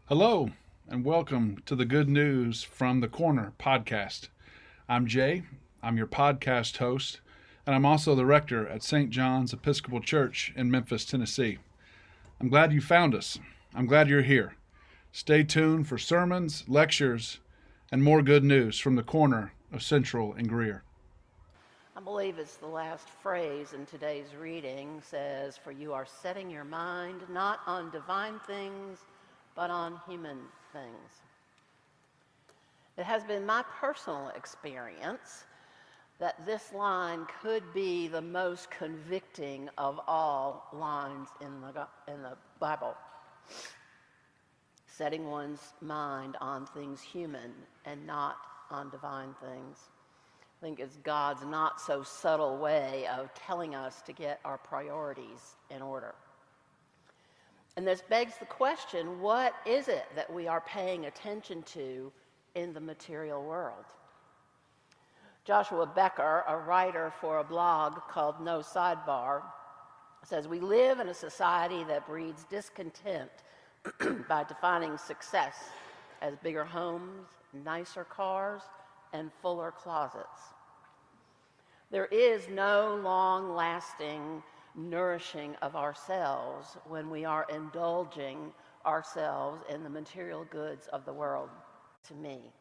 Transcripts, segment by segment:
Hello, and welcome to the Good News from the Corner podcast. I'm Jay, I'm your podcast host, and I'm also the rector at St. John's Episcopal Church in Memphis, Tennessee. I'm glad you found us. I'm glad you're here. Stay tuned for sermons, lectures, and more good news from the corner of Central and Greer. I believe it's the last phrase in today's reading says, "For you are setting your mind not on divine things, but on human things." It has been my personal experience that this line could be the most convicting of all lines in the Bible. Setting one's mind on things human and not on divine things. I think it's God's not so subtle way of telling us to get our priorities in order. And this begs the question, what is it that we are paying attention to in the material world? Joshua Becker, a writer for a blog called No Sidebar, says, "We live in a society that breeds discontent by defining success as bigger homes, nicer cars, and fuller closets. There is no long-lasting nourishing of ourselves when we are indulging ourselves in the material goods of the world. To me,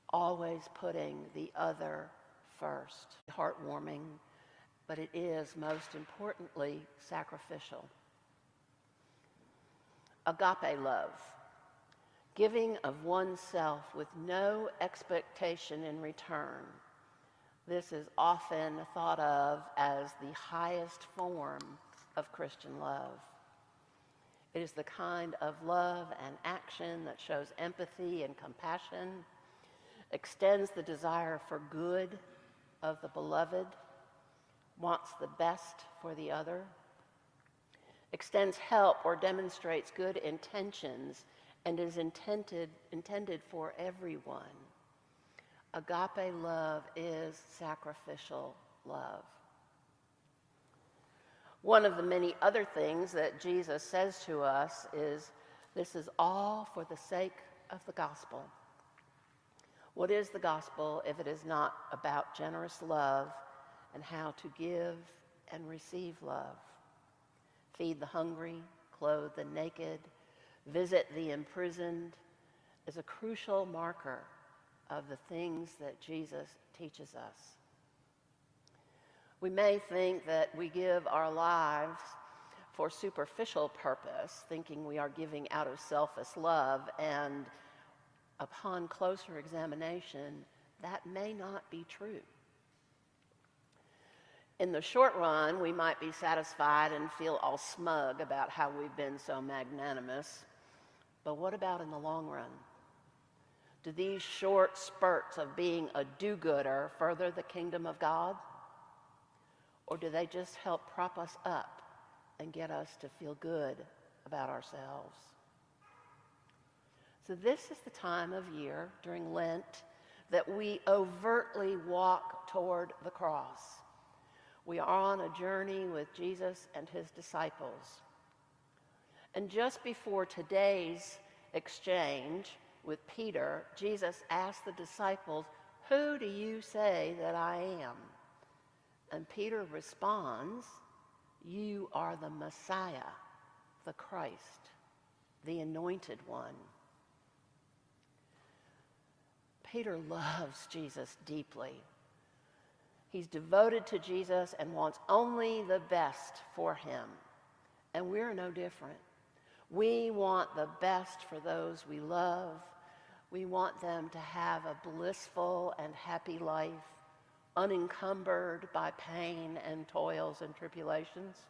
always putting the other first. Heartwarming, but it is most importantly sacrificial. Agape love, giving of oneself with no expectation in return. This is often thought of as the highest form of Christian love. It is the kind of love and action that shows empathy and compassion, extends the desire for good of the beloved, wants the best for the other, extends help or demonstrates good intentions, and is intended for everyone. Agape love is sacrificial love. One of the many other things that Jesus says to us is, this is all for the sake of the gospel. What is the gospel if it is not about generous love and how to give and receive love? Feed the hungry, clothe the naked, visit the imprisoned is a crucial marker of the things that Jesus teaches us. We may think that we give our lives for superficial purpose, thinking we are giving out of selfless love, and upon closer examination, that may not be true. In the short run, we might be satisfied and feel all smug about how we've been so magnanimous, but what about in the long run? Do these short spurts of being a do-gooder further the kingdom of God? Or do they just help prop us up and get us to feel good about ourselves? So this is the time of year during Lent that we overtly walk toward the cross. We are on a journey with Jesus and his disciples. And just before today's exchange with Peter, Jesus asked the disciples, "Who do you say that I am?" And Peter responds, "You are the Messiah, the Christ, the Anointed One." Peter loves Jesus deeply. He's devoted to Jesus and wants only the best for him. And we're no different. We want the best for those we love. We want them to have a blissful and happy life, unencumbered by pain and toils and tribulations.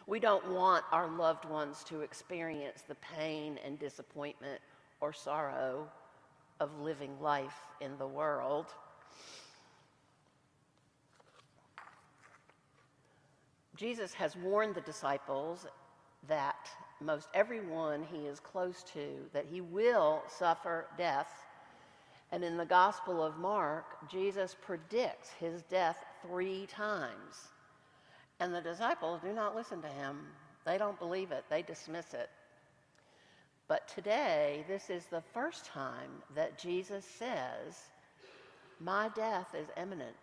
We don't want our loved ones to experience the pain and disappointment or sorrow of living life in the world. Jesus has warned the disciples that most everyone he is close to, that he will suffer death. And in the Gospel of Mark, Jesus predicts his death 3 times. And the disciples do not listen to him. They don't believe it. They dismiss it. But today, this is the first time that Jesus says, my death is imminent.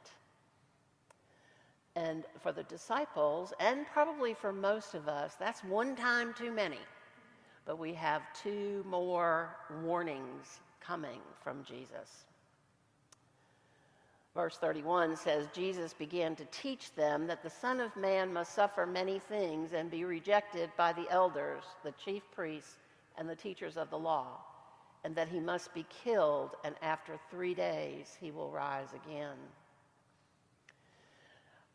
And for the disciples, and probably for most of us, that's one time too many. But we have two more warnings coming from Jesus. Verse 31 says, Jesus began to teach them that the Son of Man must suffer many things and be rejected by the elders, the chief priests, and the teachers of the law, and that he must be killed, and after 3 days he will rise again.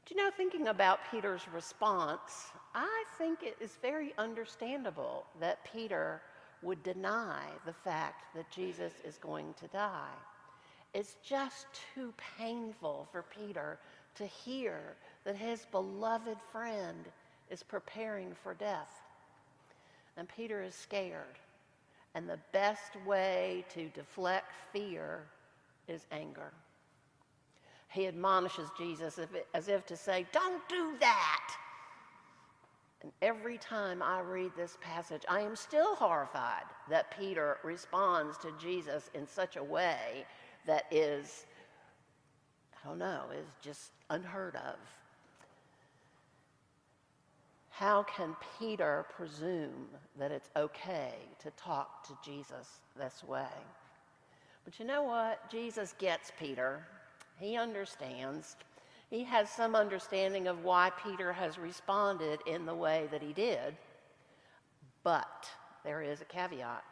But thinking about Peter's response, I think it is very understandable that Peter would deny the fact that Jesus is going to die. It's just too painful for Peter to hear that his beloved friend is preparing for death. And Peter is scared. And the best way to deflect fear is anger. He admonishes Jesus as if to say, don't do that. And every time I read this passage, I am still horrified that Peter responds to Jesus in such a way that is just unheard of. How can Peter presume that it's okay to talk to Jesus this way? But you know what? Jesus gets Peter. He understands. He has some understanding of why Peter has responded in the way that he did. But there is a caveat.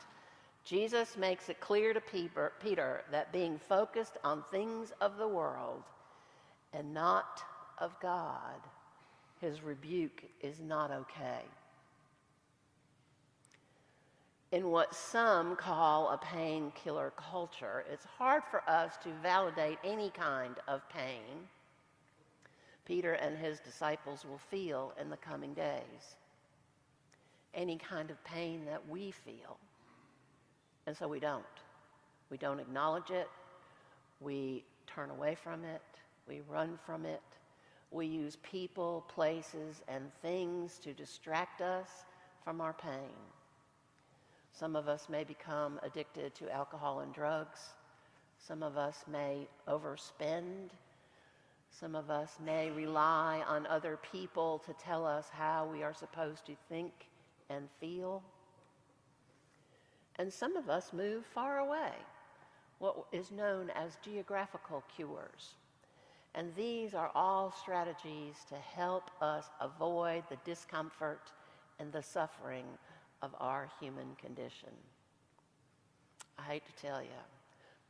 Jesus makes it clear to Peter that being focused on things of the world and not of God, his rebuke is not okay. In what some call a painkiller culture, it's hard for us to validate any kind of pain Peter and his disciples will feel in the coming days. Any kind of pain that we feel. And so we don't. We don't acknowledge it. We turn away from it. We run from it. We use people, places, and things to distract us from our pain. Some of us may become addicted to alcohol and drugs. Some of us may overspend. Some of us may rely on other people to tell us how we are supposed to think and feel. And some of us move far away, what is known as geographical cures. And these are all strategies to help us avoid the discomfort and the suffering of our human condition. I hate to tell you,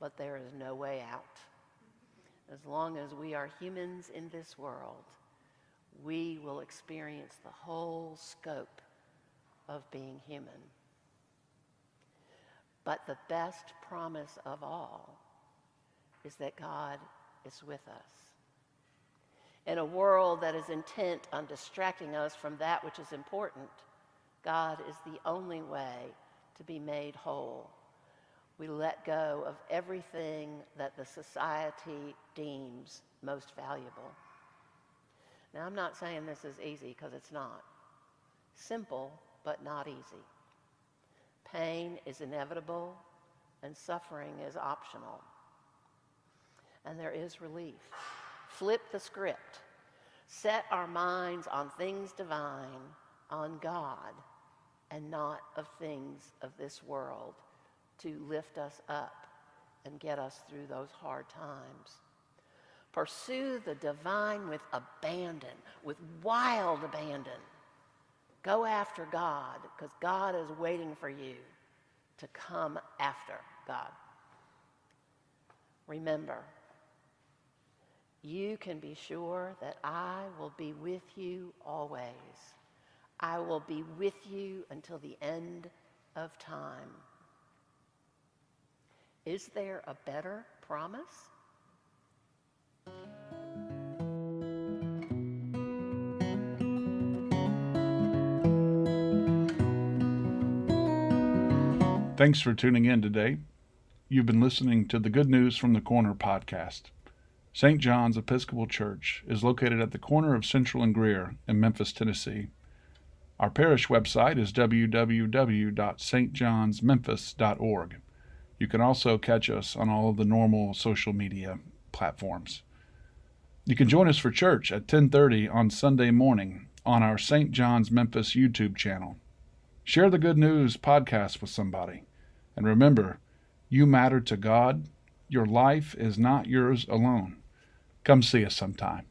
but there is no way out. As long as we are humans in this world, we will experience the whole scope of being human. But the best promise of all is that God is with us. In a world that is intent on distracting us from that which is important, God is the only way to be made whole. We let go of everything that the society deems most valuable. Now, I'm not saying this is easy, because it's not. Simple, but not easy. Pain is inevitable, and suffering is optional. And there is relief. Flip the script. Set our minds on things divine, on God, and not of things of this world, to lift us up and get us through those hard times. Pursue the divine with abandon, with wild abandon. Go after God, because God is waiting for you to come after God. Remember, you can be sure that I will be with you always. I will be with you until the end of time. Is there a better promise? Thanks for tuning in today. You've been listening to the Good News from the Corner podcast. St. John's Episcopal Church is located at the corner of Central and Greer in Memphis, Tennessee. Our parish website is www.stjohnsmemphis.org. You can also catch us on all of the normal social media platforms. You can join us for church at 10:30 on Sunday morning on our St. John's Memphis YouTube channel. Share the Good News podcast with somebody. And remember, you matter to God. Your life is not yours alone. Come see us sometime.